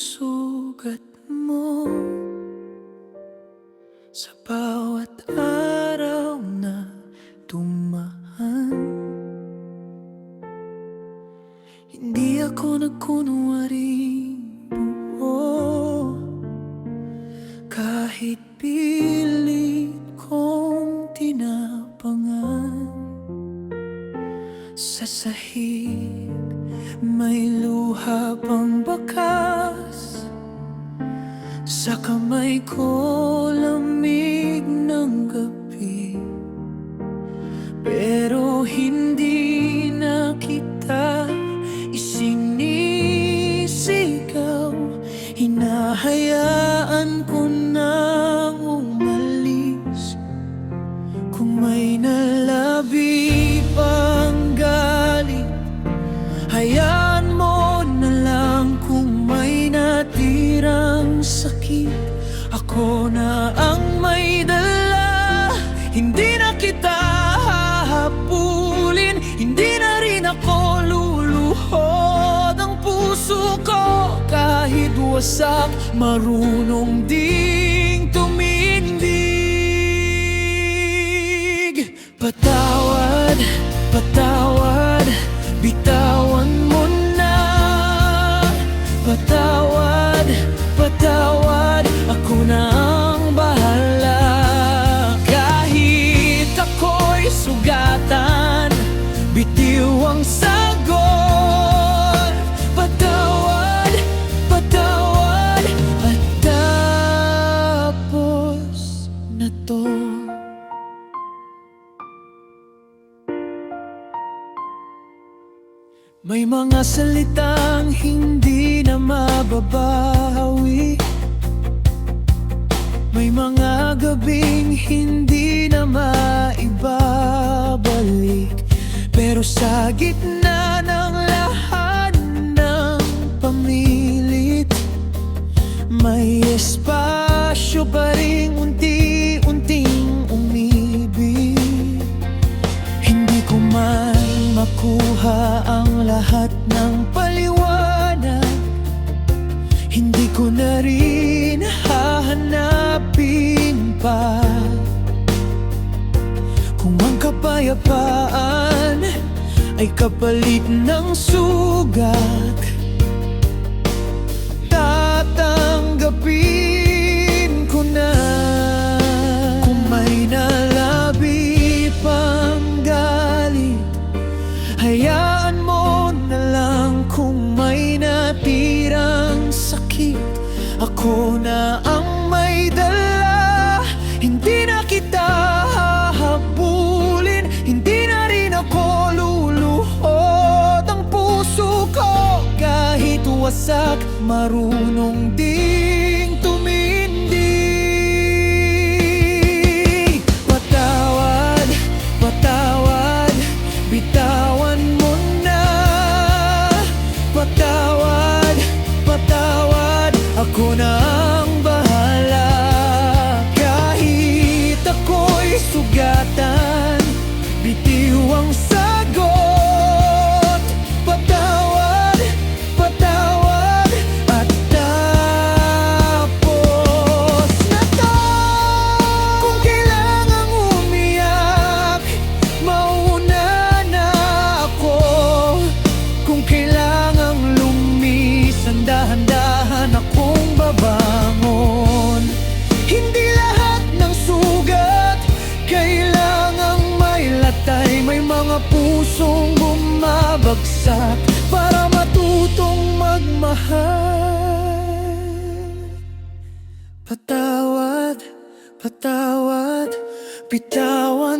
sugat mo sa bawat araw na dumaan. Hindi ako nagkunwaring buo, kahit pilit kong tinapangan. Sa sahig may luha pang bakas, sa kamay ko lamig ng gabi. Pero hindi na kita isinisigaw, hinahayaan ko nang umalis. Kung may nalabi pang galit, hayaan mo na lang. Kung may natirang sakit, ako na ang may dala. Hindi na kita hahabulin, hindi na rin ako luluhod. Ang puso ko kahit wasak, marunong ding tumindig. Patawad, patawad, bitawan mo na. Patawad, patawad, ako na ang bahala. Kahit ako'y sugatan, bitiw ang sagot. Patawad, patawad, at tapos na to. May mga salitang hindi na mababawi, may mga gabing hindi na maibabalik. Pero sa gitna ng lahat ng pamilit, may espasyo pa ring unti-unting umibig. Hindi ko man makuha ang lahat ng paliwanag, hindi ko na rin hahanapin pa. Kung ang kapayapaan ay kapalit ng sugat, tatanggapin ko na. Kung may nalabi pang galit, hayaan mo na lang. Kung may natirang sakit, ako na ang may dala. Hindi na kita hahabulin, hindi na rin ako luluhod. Ang puso ko kahit wasak, marunong ding tumindig. Patawad, patawad, bitawan mo na. Patawad, patawad, ako na ang bahala. Kahit ako'y sugatan, bitiw ang sagot. Patawad, patawad, at tapos na to. Kung kailangang umiyak, mauna na ako. Kung kailangang lumisan, dahan-dahan akong babangon. Hindi lahat ng sugat kailangang may latay. May mga pusong bumabagsak para matutong magmahal. Patawad, patawad, bitawan